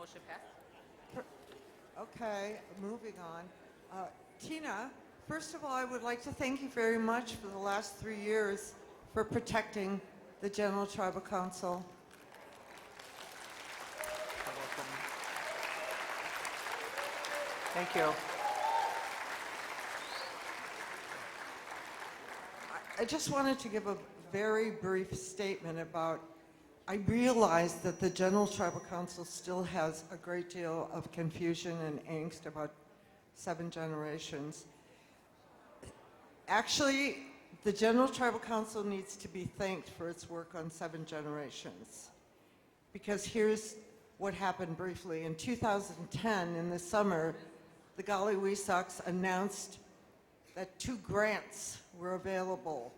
Motion passed. Okay, moving on. Tina, first of all, I would like to thank you very much for the last 3 years for protecting the General Tribal Council. Thank you. I just wanted to give a very brief statement about, I realize that the General Tribal Council still has a great deal of confusion and angst about 7 generations. Actually, the General Tribal Council needs to be thanked for its work on 7 generations. Because here's what happened briefly. In 2010, in the summer, the Golly Sox announced that 2 grants were available,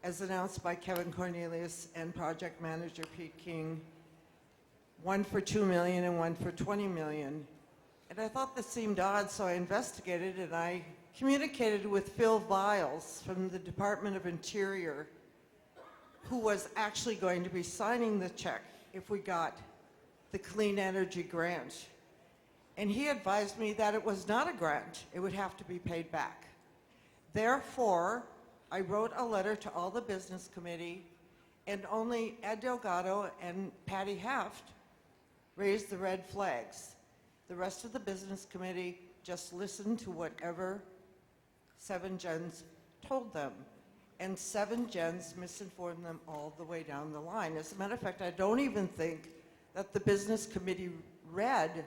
as announced by Kevin Cornelius and project manager Pete King, one for $2 million and one for $20 million. And I thought this seemed odd, so I investigated and I communicated with Phil Viles from the Department of Interior, who was actually going to be signing the check if we got the clean energy grant. And he advised me that it was not a grant, it would have to be paid back. Therefore, I wrote a letter to all the business committee, and only Ed Delgado and Patty Haft raised the red flags. The rest of the business committee just listened to whatever 7 Gens told them. And 7 Gens misinformed them all the way down the line. As a matter of fact, I don't even think that the business committee read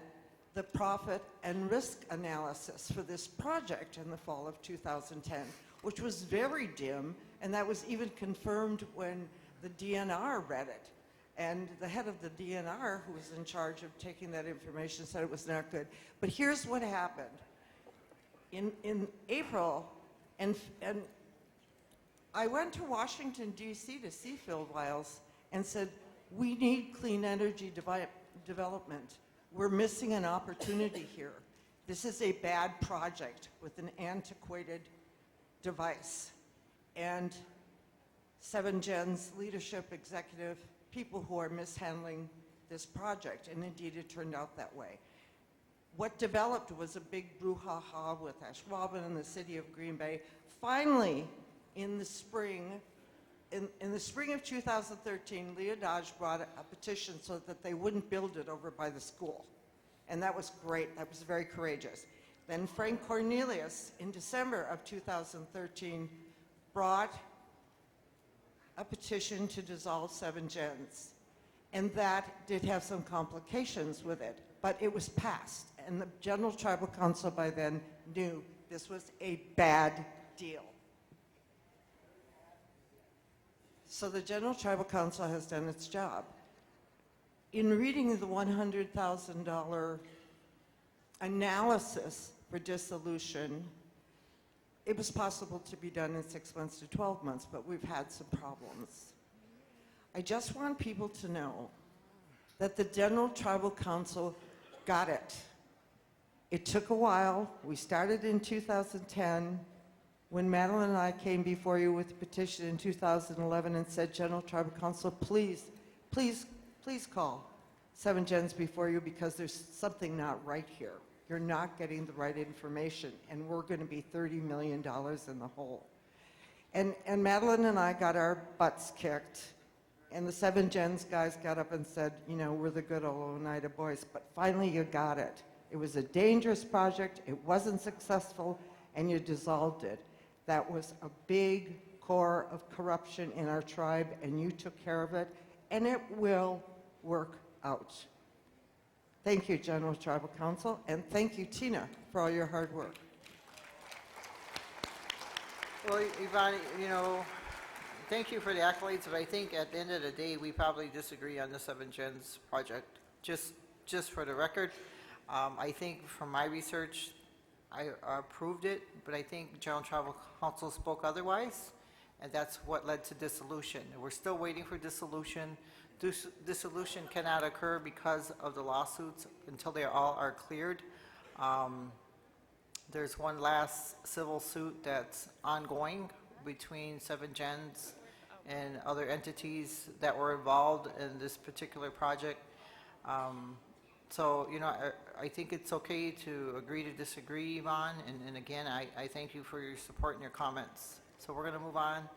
the profit and risk analysis for this project in the fall of 2010, which was very dim, and that was even confirmed when the DNR read it. And the head of the DNR, who was in charge of taking that information, said it was not good. But here's what happened. In April, and I went to Washington, D.C. to see Phil Viles and said, we need clean energy development. We're missing an opportunity here. This is a bad project with an antiquated device. And 7 Gens leadership, executive, people who are mishandling this project, and indeed it turned out that way. What developed was a big brouhaha with Ashwaubenon and the city of Green Bay. Finally, in the spring of 2013, Leah Dodge brought a petition so that they wouldn't build it over by the school. And that was great, that was very courageous. Then Frank Cornelius, in December of 2013, brought a petition to dissolve 7 Gens. And that did have some complications with it, but it was passed. And the General Tribal Council by then knew this was a bad deal. So the General Tribal Council has done its job. In reading the $100,000 analysis for dissolution, it was possible to be done in 6 months to 12 months, but we've had some problems. I just want people to know that the General Tribal Council got it. It took a while. We started in 2010. When Madeline and I came before you with a petition in 2011 and said, General Tribal Council, please, please, please call 7 Gens before you because there's something not right here. You're not getting the right information, and we're going to be $30 million in the hole. And Madeline and I got our butts kicked, and the 7 Gens guys got up and said, you know, we're the good old Oneida boys, but finally you got it. It was a dangerous project, it wasn't successful, and you dissolved it. That was a big core of corruption in our tribe, and you took care of it, and it will work out. Thank you, General Tribal Council, and thank you, Tina, for all your hard work. Well, Yvonne, you know, thank you for the accolades, but I think at the end of the day, we probably disagree on the 7 Gens project. Just for the record, I think from my research, I approved it, but I think General Tribal Council spoke otherwise, and that's what led to dissolution. We're still waiting for dissolution. Dissolution cannot occur because of the lawsuits until they all are cleared. There's one last civil suit that's ongoing between 7 Gens and other entities that were involved in this particular project. So, you know, I think it's okay to agree to disagree, Yvonne, and again, I thank you for your support and your comments. So we're going to move on